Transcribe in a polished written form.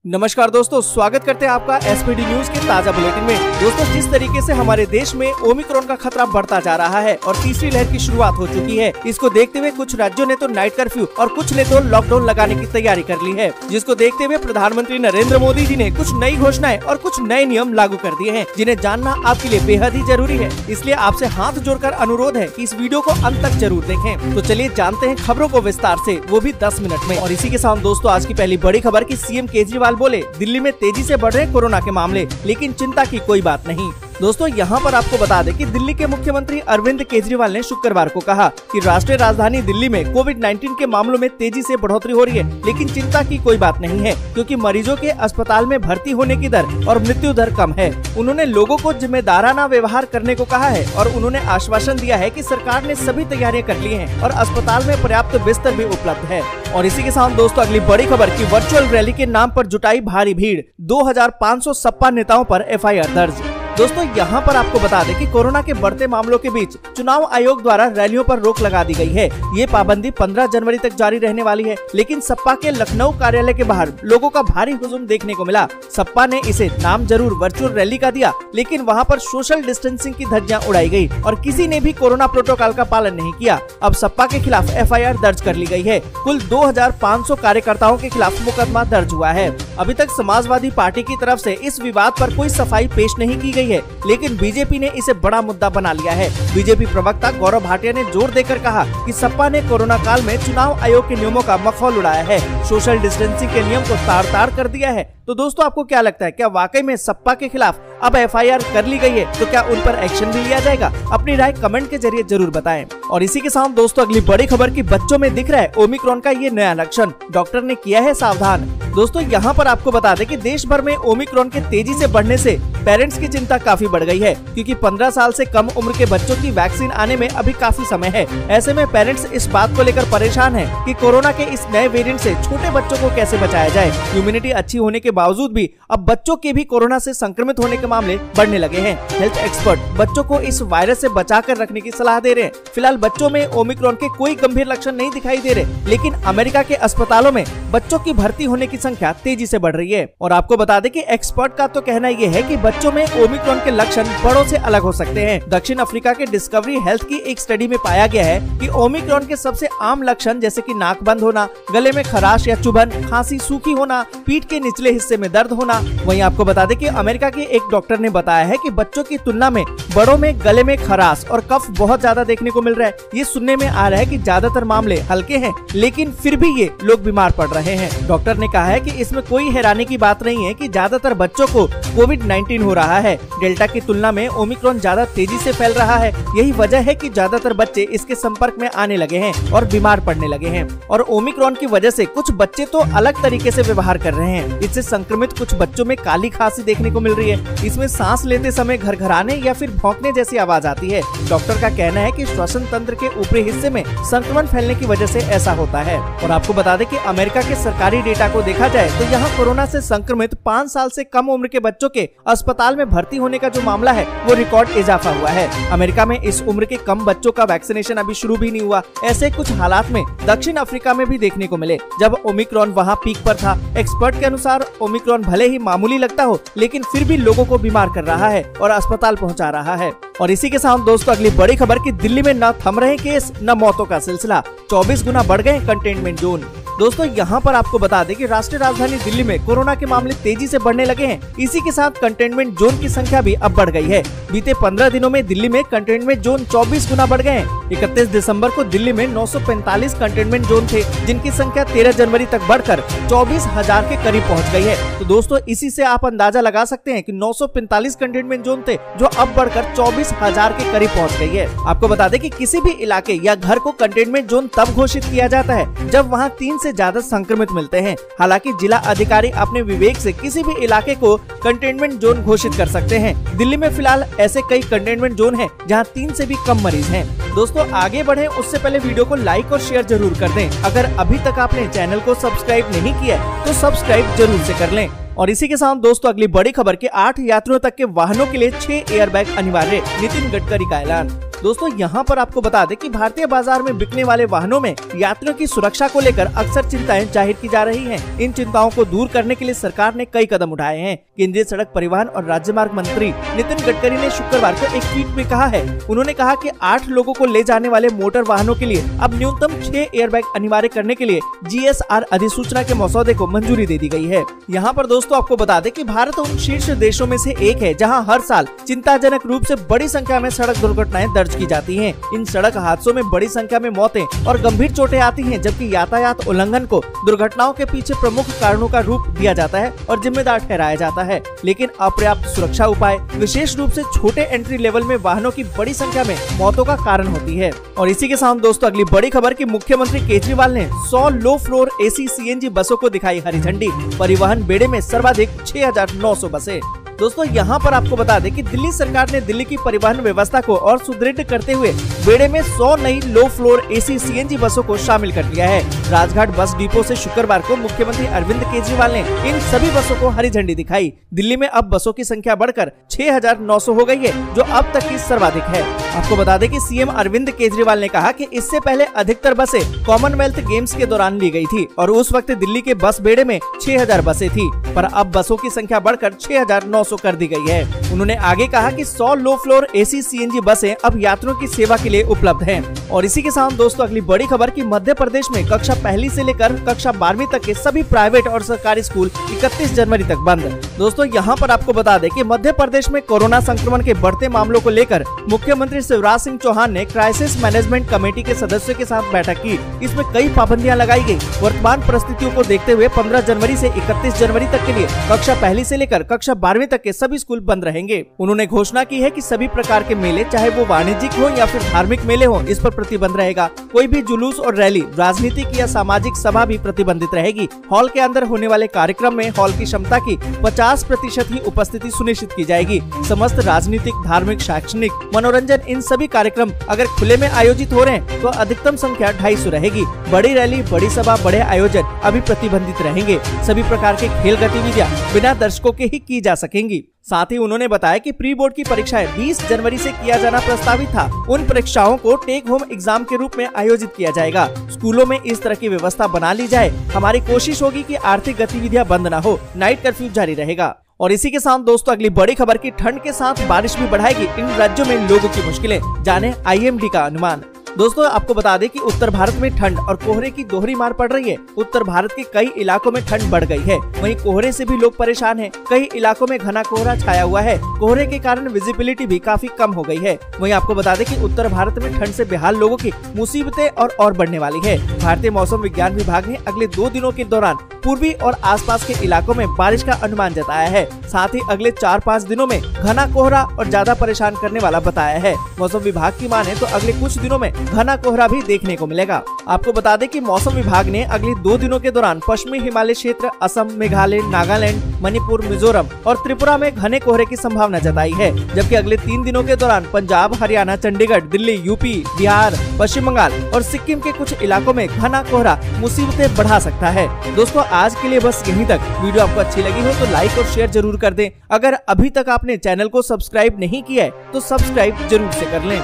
नमस्कार दोस्तों, स्वागत करते हैं आपका एसपीडी न्यूज के ताजा बुलेटिन में। दोस्तों, जिस तरीके से हमारे देश में ओमिक्रॉन का खतरा बढ़ता जा रहा है और तीसरी लहर की शुरुआत हो चुकी है, इसको देखते हुए कुछ राज्यों ने तो नाइट कर्फ्यू और कुछ ने तो लॉकडाउन लगाने की तैयारी कर ली है, जिसको देखते हुए प्रधानमंत्री नरेंद्र मोदी जी ने कुछ नई घोषणाएं और कुछ नए नियम लागू कर दिए हैं, जिन्हें जानना आपके लिए बेहद ही जरूरी है। इसलिए आपसे हाथ जोड़कर अनुरोध है कि इस वीडियो को अंत तक जरूर देखें। तो चलिए जानते हैं खबरों को विस्तार से, वो भी 10 मिनट में। और इसी के साथ दोस्तों, आज की पहली बड़ी खबर की सीएम केजरीवाल बोले, दिल्ली में तेजी से बढ़ रहे कोरोना के मामले, लेकिन चिंता की कोई बात नहीं। दोस्तों, यहाँ पर आपको बता दें कि दिल्ली के मुख्यमंत्री अरविंद केजरीवाल ने शुक्रवार को कहा कि राष्ट्रीय राजधानी दिल्ली में कोविड-19 के मामलों में तेजी से बढ़ोतरी हो रही है, लेकिन चिंता की कोई बात नहीं है, क्योंकि मरीजों के अस्पताल में भर्ती होने की दर और मृत्यु दर कम है। उन्होंने लोगों को जिम्मेदाराना व्यवहार करने को कहा है और उन्होंने आश्वासन दिया है कि सरकार ने सभी तैयारियां कर ली हैं और अस्पताल में पर्याप्त बिस्तर भी उपलब्ध है। और इसी के साथ दोस्तों, अगली बड़ी खबर की वर्चुअल रैली के नाम पर जुटाई भारी भीड़, 2500 सपा नेताओं पर एफआईआर दर्ज। दोस्तों, यहाँ पर आपको बता दें कि कोरोना के बढ़ते मामलों के बीच चुनाव आयोग द्वारा रैलियों पर रोक लगा दी गई है। ये पाबंदी 15 जनवरी तक जारी रहने वाली है, लेकिन सपा के लखनऊ कार्यालय के बाहर लोगों का भारी हुजूम देखने को मिला। सपा ने इसे नाम जरूर वर्चुअल रैली का दिया, लेकिन वहाँ पर सोशल डिस्टेंसिंग की धज्जियां उड़ाई गई और किसी ने भी कोरोना प्रोटोकॉल का पालन नहीं किया। अब सपा के खिलाफ एफआईआर दर्ज कर ली गई है। कुल 2500 कार्यकर्ताओं के खिलाफ मुकदमा दर्ज हुआ है। अभी तक समाजवादी पार्टी की तरफ से इस विवाद पर कोई सफाई पेश नहीं की गई है, लेकिन बीजेपी ने इसे बड़ा मुद्दा बना लिया है। बीजेपी प्रवक्ता गौरव भाटिया ने जोर देकर कहा कि सपा ने कोरोना काल में चुनाव आयोग के नियमों का मखौल उड़ाया है, सोशल डिस्टेंसिंग के नियम को तार-तार कर दिया है। तो दोस्तों, आपको क्या लगता है, क्या वाकई में सपा के खिलाफ अब एफआईआर कर ली गई है? तो क्या उन पर एक्शन भी लिया जाएगा? अपनी राय कमेंट के जरिए जरूर बताएं। और इसी के साथ दोस्तों, अगली बड़ी खबर की बच्चों में दिख रहा है ओमिक्रॉन का ये नया लक्षण, डॉक्टर ने किया है सावधान। दोस्तों, यहाँ पर आपको बता दें कि देश भर में ओमिक्रॉन के तेजी से बढ़ने से पेरेंट्स की चिंता काफी बढ़ गई है, क्योंकि 15 साल से कम उम्र के बच्चों की वैक्सीन आने में अभी काफी समय है। ऐसे में पेरेंट्स इस बात को लेकर परेशान हैं कि कोरोना के इस नए वेरिएंट से छोटे बच्चों को कैसे बचाया जाए। इम्यूनिटी अच्छी होने के बावजूद भी अब बच्चों के भी कोरोना से संक्रमित होने के मामले बढ़ने लगे हैं। हेल्थ एक्सपर्ट बच्चों को इस वायरस से बचाकर रखने की सलाह दे रहे हैं। फिलहाल बच्चों में ओमिक्रॉन के कोई गंभीर लक्षण नहीं दिखाई दे रहे, लेकिन अमेरिका के अस्पतालों में बच्चों की भर्ती होने की संख्या तेजी से बढ़ रही है। और आपको बता दें कि एक्सपर्ट का तो कहना ये है कि बच्चों में ओमिक्रॉन के लक्षण बड़ों से अलग हो सकते हैं। दक्षिण अफ्रीका के डिस्कवरी हेल्थ की एक स्टडी में पाया गया है कि ओमिक्रॉन के सबसे आम लक्षण जैसे कि नाक बंद होना, गले में खराश या चुभन, खांसी सूखी होना, पीठ के निचले हिस्से में दर्द होना। वहीं आपको बता दें कि अमेरिका के एक डॉक्टर ने बताया है कि बच्चों की तुलना में बड़ों में गले में खराश और कफ बहुत ज्यादा देखने को मिल रहा है। ये सुनने में आ रहा है कि ज्यादातर मामले हल्के हैं, लेकिन फिर भी ये लोग बीमार पड़ रहे हैं। डॉक्टर ने कहा है कि इसमें कोई हैरानी की बात नहीं है कि ज्यादातर बच्चों को कोविड-19 हो रहा है। डेल्टा की तुलना में ओमिक्रॉन ज्यादा तेजी से फैल रहा है। यही वजह है कि ज्यादातर बच्चे इसके संपर्क में आने लगे हैं और बीमार पड़ने लगे हैं। और ओमिक्रॉन की वजह से कुछ बच्चे तो अलग तरीके से व्यवहार कर रहे हैं। इससे संक्रमित कुछ बच्चों में काली खांसी देखने को मिल रही है। इसमें सांस लेते समय घरघराने या फिर भौंकने जैसी आवाज आती है। डॉक्टर का कहना है कि श्वसन तंत्र के ऊपरी हिस्से में संक्रमण फैलने की वजह से ऐसा होता है। और आपको बता दें कि अमेरिका के सरकारी डेटा को देखा जाए तो यहाँ कोरोना से संक्रमित 5 साल से कम उम्र के बच्चों के अस्पताल में भर्ती होने का जो मामला है वो रिकॉर्ड इजाफा हुआ है। अमेरिका में इस उम्र के कम बच्चों का वैक्सीनेशन अभी शुरू भी नहीं हुआ। ऐसे कुछ हालात में दक्षिण अफ्रीका में भी देखने को मिले, जब ओमिक्रॉन वहाँ पीक पर था। एक्सपर्ट के अनुसार ओमिक्रॉन भले ही मामूली लगता हो, लेकिन फिर भी लोगों को बीमार कर रहा है और अस्पताल पहुंचा रहा है। और इसी के साथ दोस्तों, अगली बड़ी खबर की दिल्ली में न थम रहे केस न मौतों का सिलसिला, 24 गुना बढ़ गए कंटेनमेंट जोन। दोस्तों, यहाँ पर आपको बता दें कि राष्ट्रीय राजधानी दिल्ली में कोरोना के मामले तेजी से बढ़ने लगे हैं। इसी के साथ कंटेनमेंट जोन की संख्या भी अब बढ़ गई है। बीते 15 दिनों में दिल्ली में कंटेनमेंट जोन 24 गुना बढ़ गए हैं। 31 दिसंबर को दिल्ली में 945 कंटेनमेंट जोन थे, जिनकी संख्या 13 जनवरी तक बढ़कर 24,000 के करीब पहुँच गई है। तो दोस्तों, इसी से आप अंदाजा लगा सकते हैं कि 945 कंटेनमेंट जोन थे, जो अब बढ़कर 24,000 के करीब पहुँच गई है। आपको बता दें कि किसी भी इलाके या घर को कंटेनमेंट जोन तब घोषित किया जाता है जब वहाँ 3 से ज्यादा संक्रमित मिलते हैं। हालांकि जिला अधिकारी अपने विवेक से किसी भी इलाके को कंटेनमेंट जोन घोषित कर सकते हैं। दिल्ली में फिलहाल ऐसे कई कंटेनमेंट जोन हैं जहां 3 से भी कम मरीज हैं। दोस्तों, आगे बढ़े उससे पहले वीडियो को लाइक और शेयर जरूर कर दें। अगर अभी तक आपने चैनल को सब्सक्राइब नहीं किया है तो सब्सक्राइब जरूर से कर लें। और इसी के साथ दोस्तों, अगली बड़ी खबर के 8 यात्रियों तक के वाहनों के लिए 6 एयरबैग अनिवार्य, नितिन गडकरी का ऐलान। दोस्तों यहाँ पर आपको बता दें कि भारतीय बाजार में बिकने वाले वाहनों में यात्रियों की सुरक्षा को लेकर अक्सर चिंताएं जाहिर की जा रही हैं। इन चिंताओं को दूर करने के लिए सरकार ने कई कदम उठाए हैं। केंद्रीय सड़क परिवहन और राजमार्ग मंत्री नितिन गडकरी ने शुक्रवार को एक ट्वीट में कहा है, उन्होंने कहा कि 8 लोगों को ले जाने वाले मोटर वाहनों के लिए अब न्यूनतम 6 एयरबैग अनिवार्य करने के लिए GSR अधिसूचना के मसौदे को मंजूरी दे दी गई है। यहाँ पर दोस्तों आपको बता दें कि भारत उन शीर्ष देशों में से एक है जहाँ हर साल चिंताजनक रूप से बड़ी संख्या में सड़क दुर्घटनाएं दर्ज की जाती हैं। इन सड़क हादसों में बड़ी संख्या में मौतें और गंभीर चोटें आती हैं, जबकि यातायात उल्लंघन को दुर्घटनाओं के पीछे प्रमुख कारणों का रूप दिया जाता है और जिम्मेदार ठहराया जाता है। लेकिन अपर्याप्त सुरक्षा उपाय, विशेष रूप से छोटे एंट्री लेवल में वाहनों की बड़ी संख्या में मौतों का कारण होती है। और इसी के साथ दोस्तों अगली बड़ी खबर कि मुख्यमंत्री केजरीवाल ने 100 लो फ्लोर AC CNG बसों को दिखाई हरी झंडी। परिवहन बेड़े में सर्वाधिक 6,900 बसें। दोस्तों यहाँ पर आपको बता दें कि दिल्ली सरकार ने दिल्ली की परिवहन व्यवस्था को और सुदृढ़ करते हुए बेड़े में 100 नई लो फ्लोर AC CNG बसों को शामिल कर लिया है। राजघाट बस डिपो से शुक्रवार को मुख्यमंत्री अरविंद केजरीवाल ने इन सभी बसों को हरी झंडी दिखाई। दिल्ली में अब बसों की संख्या बढ़कर 6,900 हो गई है, जो अब तक की सर्वाधिक है। आपको बता दें कि CM अरविंद केजरीवाल ने कहा कि इससे पहले अधिकतर बसें कॉमनवेल्थ गेम्स के दौरान ली गई थी और उस वक्त दिल्ली के बस बेड़े में 6,000 बसें थी, पर अब बसों की संख्या बढ़कर 6,900 कर दी गई है। उन्होंने आगे कहा कि 100 लो फ्लोर AC CNG बसें अब यात्रियों की सेवा के लिए उपलब्ध हैं। और इसी के साथ दोस्तों अगली बड़ी खबर कि मध्य प्रदेश में कक्षा 1 से लेकर कक्षा 12वीं तक के सभी प्राइवेट और सरकारी स्कूल 31 जनवरी तक बंद। दोस्तों यहाँ पर आपको बता दें कि मध्य प्रदेश में कोरोना संक्रमण के बढ़ते मामलों को लेकर मुख्यमंत्री शिवराज सिंह चौहान ने क्राइसिस मैनेजमेंट कमेटी के सदस्यों के साथ बैठक की। इसमें कई पाबंदियां लगाई गई। वर्तमान परिस्थितियों को देखते हुए 15 जनवरी से 31 जनवरी तक के लिए कक्षा 1 से लेकर कक्षा 12वीं तक के सभी स्कूल बंद रहेंगे। उन्होंने घोषणा की है कि सभी प्रकार के मेले, चाहे वो वाणिज्यिक हो या फिर धार्मिक मेले हो, इस पर प्रतिबंध रहेगा। कोई भी जुलूस और रैली, राजनीतिक या सामाजिक सभा भी प्रतिबंधित रहेगी। हॉल के अंदर होने वाले कार्यक्रम में हॉल की क्षमता की 50% ही उपस्थिति सुनिश्चित की जाएगी। समस्त राजनीतिक, धार्मिक, शैक्षणिक, मनोरंजन इन सभी कार्यक्रम अगर खुले में आयोजित हो रहे हैं तो अधिकतम संख्या 250 रहेगी। बड़ी रैली, बड़ी सभा, बड़े आयोजन अभी प्रतिबंधित रहेंगे। सभी प्रकार के खेल गतिविधियां बिना दर्शकों के ही की जा सकेंगी। साथ ही उन्होंने बताया कि प्री बोर्ड की परीक्षाएं 20 जनवरी से किया जाना प्रस्तावित था। उन परीक्षाओं को टेक होम एग्जाम के रूप में आयोजित किया जाएगा। स्कूलों में इस तरह की व्यवस्था बना ली जाए। हमारी कोशिश होगी कि आर्थिक गतिविधियां बंद न हो। नाइट कर्फ्यू जारी रहेगा। और इसी के साथ दोस्तों अगली बड़ी खबर की ठंड के साथ बारिश भी बढ़ाएगी इन राज्यों में लोगों की मुश्किलें। जाने IMD का अनुमान। दोस्तों आपको बता दें कि उत्तर भारत में ठंड और कोहरे की दोहरी मार पड़ रही है। उत्तर भारत के कई इलाकों में ठंड बढ़ गई है, वहीं कोहरे से भी लोग परेशान हैं। कई इलाकों में घना कोहरा छाया हुआ है। कोहरे के कारण विजिबिलिटी भी काफी कम हो गई है। वहीं आपको बता दें कि उत्तर भारत में ठंड से बेहाल लोगों की मुसीबतें और बढ़ने वाली है। भारतीय मौसम विज्ञान विभाग ने अगले 2 दिनों के दौरान पूर्वी और आसपास के इलाकों में बारिश का अनुमान जताया है। साथ ही अगले 4-5 दिनों में घना कोहरा और ज्यादा परेशान करने वाला बताया है। मौसम विभाग की माने तो अगले कुछ दिनों में घना कोहरा भी देखने को मिलेगा। आपको बता दें कि मौसम विभाग ने अगले 2 दिनों के दौरान पश्चिमी हिमालय क्षेत्र, असम, मेघालय, नागालैंड, मणिपुर, मिजोरम और त्रिपुरा में घने कोहरे की संभावना जताई है। जबकि अगले 3 दिनों के दौरान पंजाब, हरियाणा, चंडीगढ़, दिल्ली, यूपी, बिहार, पश्चिम बंगाल और सिक्किम के कुछ इलाकों में घना कोहरा मुसीबतें बढ़ा सकता है। दोस्तों आज के लिए बस यहीं तक। वीडियो आपको अच्छी लगी हो तो लाइक और शेयर जरूर कर दें। अगर अभी तक आपने चैनल को सब्सक्राइब नहीं किया है तो सब्सक्राइब जरूर से कर लें।